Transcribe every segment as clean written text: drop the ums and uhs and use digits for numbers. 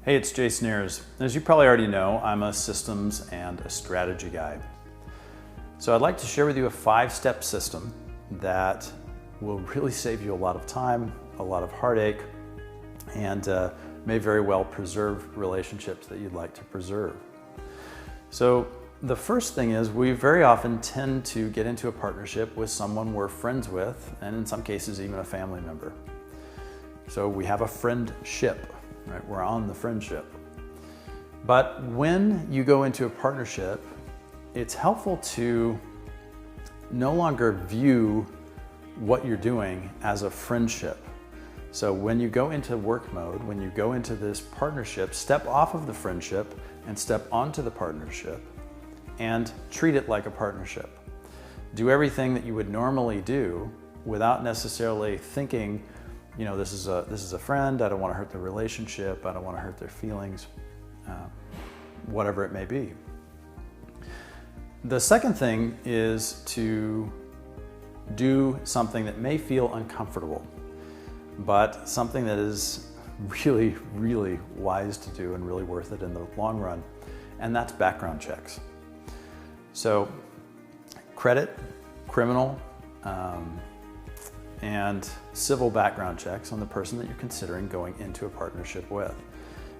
Hey, it's Jason Ayers. As you probably already know, I'm a systems and a strategy guy. So I'd like to share with you a 5-step system that will really save you a lot of time, a lot of heartache, and may very well preserve relationships that you'd like to preserve. So the first thing is we very often tend to get into a partnership with someone we're friends with, and in some cases even a family member. So we have a friendship. Right? We're on the friendship. But when you go into a partnership, it's helpful to no longer view what you're doing as a friendship. So when you go into work mode, when you go into this partnership, step off of the friendship and step onto the partnership and treat it like a partnership. Do everything that you would normally do without necessarily thinking, you know, this is a friend, I don't want to hurt their relationship, I don't want to hurt their feelings, whatever it may be. The second thing is to do something that may feel uncomfortable, but something that is really, really wise to do and really worth it in the long run, and that's background checks. So credit, criminal, and civil background checks on the person that you're considering going into a partnership with.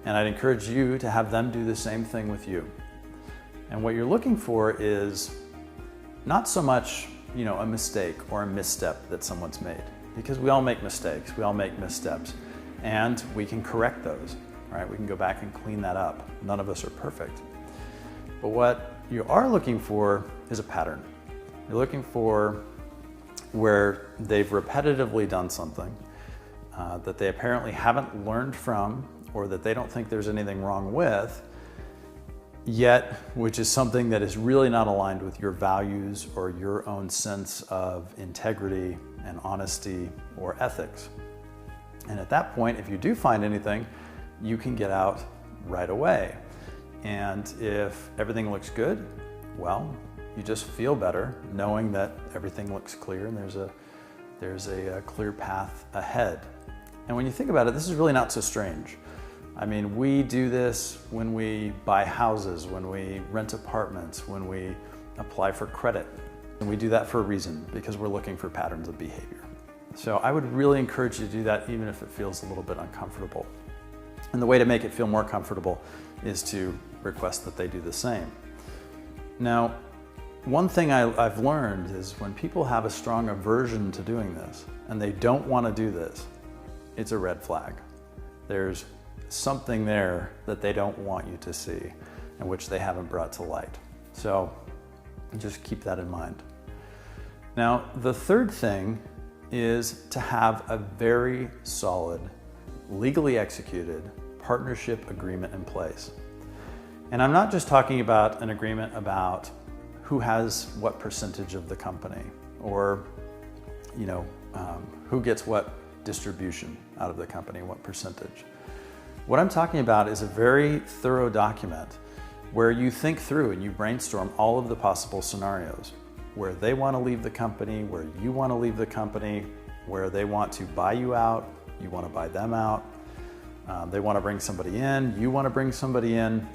And I'd encourage you to have them do the same thing with you. And what you're looking for is not so much, you know, a mistake or a misstep that someone's made, because we all make mistakes, we all make missteps, and we can correct those, right? We can go back and clean that up. None of us are perfect. But what you are looking for is a pattern. You're looking for where they've repetitively done something that they apparently haven't learned from, or that they don't think there's anything wrong with, yet which is something that is really not aligned with your values or your own sense of integrity and honesty or ethics. And at that point, if you do find anything, you can get out right away. And if everything looks good, well, you just feel better knowing that everything looks clear and there's a clear path ahead. And when you think about it, this is really not so strange. I mean, we do this when we buy houses, when we rent apartments, when we apply for credit. And we do that for a reason, because we're looking for patterns of behavior. So I would really encourage you to do that, even if it feels a little bit uncomfortable. And the way to make it feel more comfortable is to request that they do the same. Now, one thing I've learned is when people have a strong aversion to doing this and they don't want to do this, it's a red flag. There's something there that they don't want you to see and which they haven't brought to light. So just keep that in mind. Now, the third thing is to have a very solid, legally executed partnership agreement in place. And I'm not just talking about an agreement about who has what percentage of the company, or you know, who gets what distribution out of the company, what percentage. What I'm talking about is a very thorough document where you think through and you brainstorm all of the possible scenarios, where they want to leave the company, where you want to leave the company, where they want to buy you out, you want to buy them out, they want to bring somebody in, you want to bring somebody in.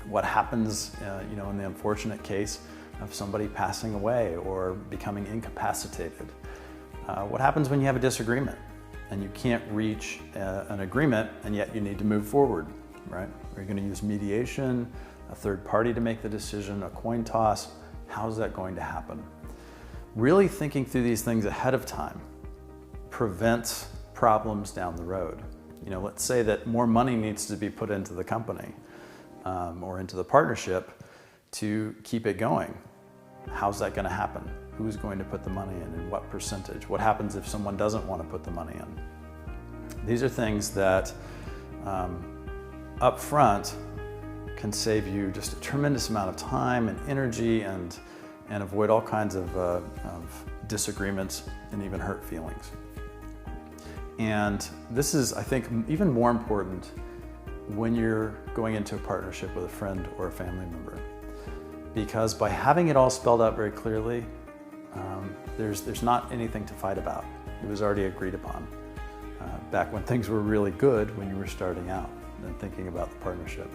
What happens, you know, in the unfortunate case of somebody passing away or becoming incapacitated? What happens when you have a disagreement and you can't reach an agreement and yet you need to move forward, right? Are you going to use mediation, a third party to make the decision, a coin toss? How's that going to happen? Really thinking through these things ahead of time prevents problems down the road. You know, let's say that more money needs to be put into the company or into the partnership to keep it going. How's that going to happen? Who's going to put the money in and what percentage? What happens if someone doesn't want to put the money in? These are things that up front can save you just a tremendous amount of time and energy and avoid all kinds of disagreements and even hurt feelings. And this is, I think, even more important when you're going into a partnership with a friend or a family member. Because by having it all spelled out very clearly, there's not anything to fight about. It was already agreed upon back when things were really good when you were starting out. and thinking about the partnership.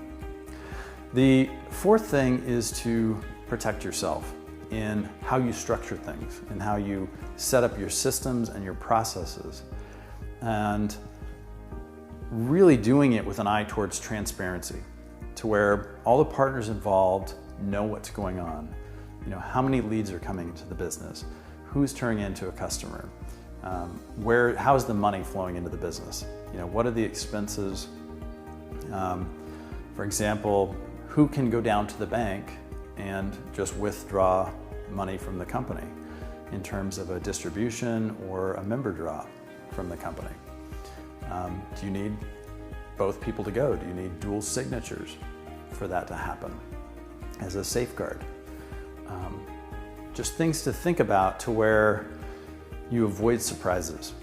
The fourth thing is to protect yourself in how you structure things and how you set up your systems and your processes, and really doing it with an eye towards transparency, to where all the partners involved know what's going on. You know, how many leads are coming into the business, who's turning into a customer, how's the money flowing into the business, you know, what are the expenses, for example, who can go down to the bank and just withdraw money from the company in terms of a distribution or a member draw from the company. Do you need both people to go? Do you need dual signatures for that to happen as a safeguard? Just things to think about to where you avoid surprises,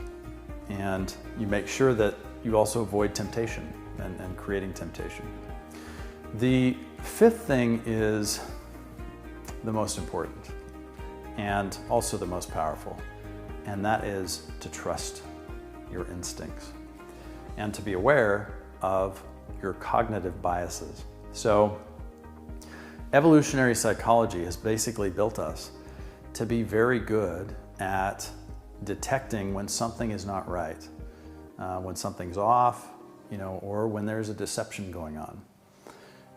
and you make sure that you also avoid temptation and creating temptation. The fifth thing is the most important and also the most powerful, and that is to trust your instincts and to be aware of your cognitive biases. So evolutionary psychology has basically built us to be very good at detecting when something is not right, when something's off, you know, or when there's a deception going on.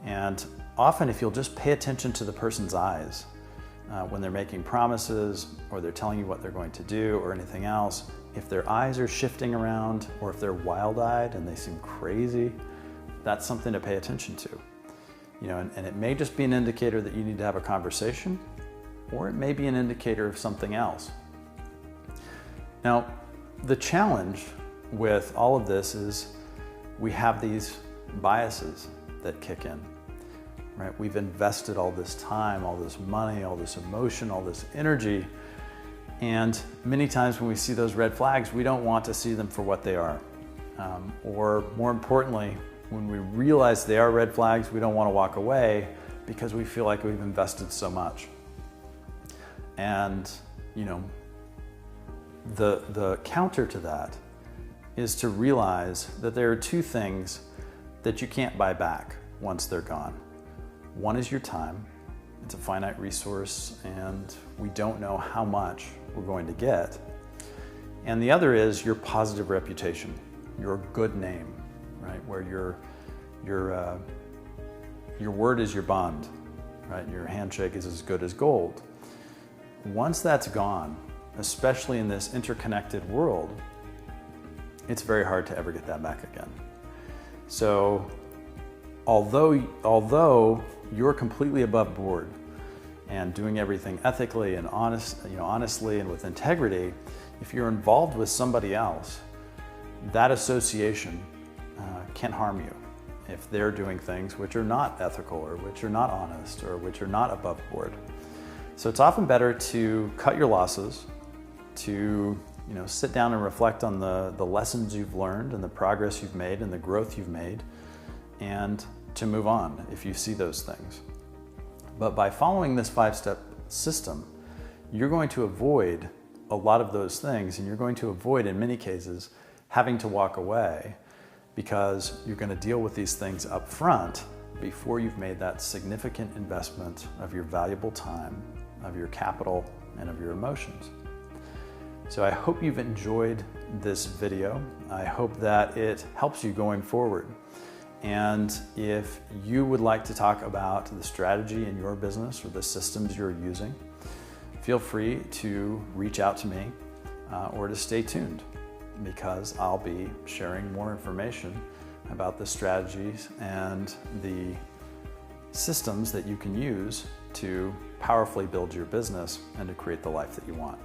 And often, if you'll just pay attention to the person's eyes when they're making promises or they're telling you what they're going to do or anything else, if their eyes are shifting around or if they're wild-eyed and they seem crazy, that's something to pay attention to. You know, and it may just be an indicator that you need to have a conversation, or it may be an indicator of something else. Now, the challenge with all of this is we have these biases that kick in, right? We've invested all this time, all this money, all this emotion, all this energy, and many times when we see those red flags, we don't want to see them for what they are. Or more importantly, when we realize they are red flags, we don't want to walk away because we feel like we've invested so much. And, you know, the counter to that is to realize that there are two things that you can't buy back once they're gone. One is your time. It's a finite resource and we don't know how much we're going to get. And the other is your positive reputation, your good name, right? Where your word is your bond, right? Your handshake is as good as gold. Once that's gone, especially in this interconnected world, it's very hard to ever get that back again. So although you're completely above board and doing everything ethically and honestly and with integrity, if you're involved with somebody else, that association can harm you if they're doing things which are not ethical or which are not honest or which are not above board. So it's often better to cut your losses, to sit down and reflect on the lessons you've learned and the progress you've made and the growth you've made, and to move on if you see those things. But by following this 5-step system, you're going to avoid a lot of those things, and you're going to avoid, in many cases, having to walk away, because you're going to deal with these things up front before you've made that significant investment of your valuable time, of your capital, and of your emotions. So I hope you've enjoyed this video. I hope that it helps you going forward. And if you would like to talk about the strategy in your business or the systems you're using, feel free to reach out to me or to stay tuned, because I'll be sharing more information about the strategies and the systems that you can use to powerfully build your business and to create the life that you want.